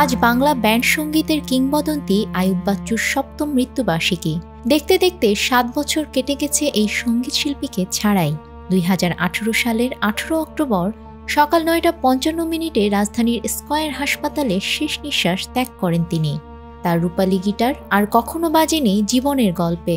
আজ বাংলা ব্যান্ড সঙ্গীতের কিংবদন্তি আইয়ুব বাচ্চুর ৭ম মৃত্যুবার্ষিকী। দেখতে দেখতে ৭ বছর কেটে গেছে এই সঙ্গীত শিল্পীকে ছাড়াই। ২০১৮ সালের ১৮ অক্টোবর সকাল ৯টা ৫৫ রাজধানীর স্কয়ার হাসপাতালে শেষ নিঃশ্বাস ত্যাগ করেন তিনি। তার রূপালী গিটার আর কখনো বাজেনি জীবনের গল্পে।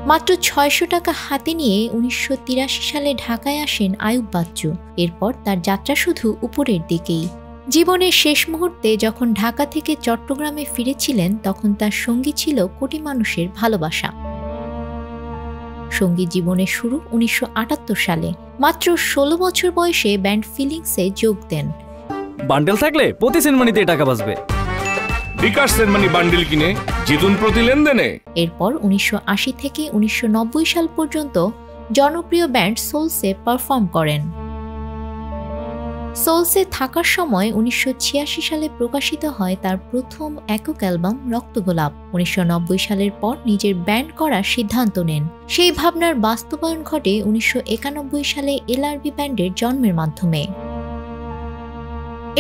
মাত্র ৬০০ টাকা হাতে নিয়ে ১৯৮৩ সালে ঢাকায় আসেন আইয়ুব বাচ্চু। এরপর তার যাত্রা শুধু উপরের দিকেই। জীবনের শেষ মুহূর্তে যখন ঢাকা থেকে চট্টগ্রামে ফিরেছিলেন, তখন তার সঙ্গী ছিল কোটি মানুষের ভালোবাসা। সঙ্গীত জীবনের শুরু ১৯৭৮ সালে। মাত্র ১৬ বছর বয়সে ব্যান্ড ফিলিংসে যোগ দেন। বান্ডেল থাকলে প্রতি সেনমানিতে টাকা বাঁচবে। বিকাশ সেনমানি বান্ডেল কিনে জিতুন প্রতি লেনদেনে। এরপর ১৯৮০ থেকে ১৯৯০ সাল পর্যন্ত জনপ্রিয় ব্যান্ড সোলসে পারফর্ম করেন। সোলসে থাকার সময় ১৯৮৬ সালে প্রকাশিত হয় তার প্রথম একক অ্যালবাম রক্তগোলাপ। ১৯৯০ সালের পর নিজের ব্যান্ড করার সিদ্ধান্ত নেন। সেই ভাবনার বাস্তবায়ন ঘটে ১৯৯১ সালে এলআরবি ব্যান্ডের জন্মের মাধ্যমে।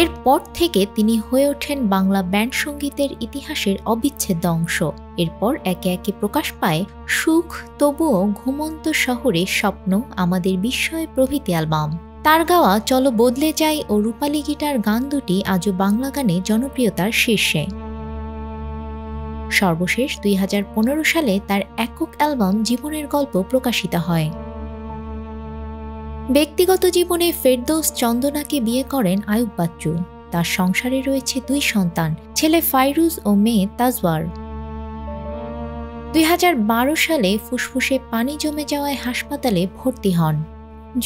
এরপর থেকে তিনি হয়ে ওঠেন বাংলা ব্যান্ড সঙ্গীতের ইতিহাসের অবিচ্ছেদ্য অংশ। এরপর একে একে প্রকাশ পায় সুখ, তবুও, ঘুমন্ত শহরে, স্বপ্ন, আমাদের বিস্ময় প্রভৃতি অ্যালবাম। তার গাওয়া চলো বদলে যাই ও রূপালী গিটার গান দুটি আজও বাংলা গানে জনপ্রিয়তার শীর্ষে। সর্বশেষ ২০১৫ সালে তার একক অ্যালবাম জীবনের গল্প প্রকাশিত হয়। ব্যক্তিগত জীবনে ফেরদৌস চন্দনাকে বিয়ে করেন আইয়ুব বাচ্চু। তার সংসারে রয়েছে ২ সন্তান, ছেলে ফাইরুজ ও মেয়ে তাজওয়ার। ২০১২ সালে ফুসফুসে পানি জমে যাওয়ায় হাসপাতালে ভর্তি হন।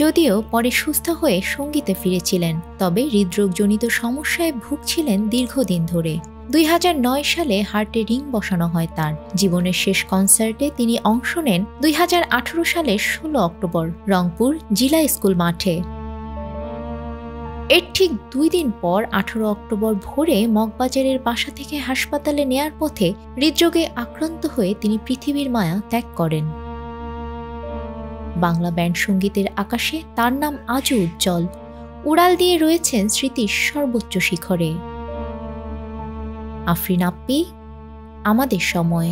যদিও পরে সুস্থ হয়ে সঙ্গীতে ফিরেছিলেন, তবে হৃদরোগজনিত সমস্যায় ভুগছিলেন দীর্ঘদিন ধরে। ২০০৯ সালে হার্টে রিং বসানো হয় তার। জীবনের শেষ কনসার্টে তিনি অংশ নেন ২০১৮ সালের ১৬ অক্টোবর রংপুর জিলা স্কুল মাঠে। এর ঠিক ২ দিন পর ১৮ অক্টোবর ভোরে মগবাজারের বাসা থেকে হাসপাতালে নেয়ার পথে হৃদরোগে আক্রান্ত হয়ে তিনি পৃথিবীর মায়া ত্যাগ করেন। বাংলা ব্যান্ড সঙ্গীতের আকাশে তার নাম আজও উজ্জ্বল, উড়াল দিয়ে রয়েছেন স্মৃতির সর্বোচ্চ শিখরে। আফরিন আপ্পি, আমাদের সময়।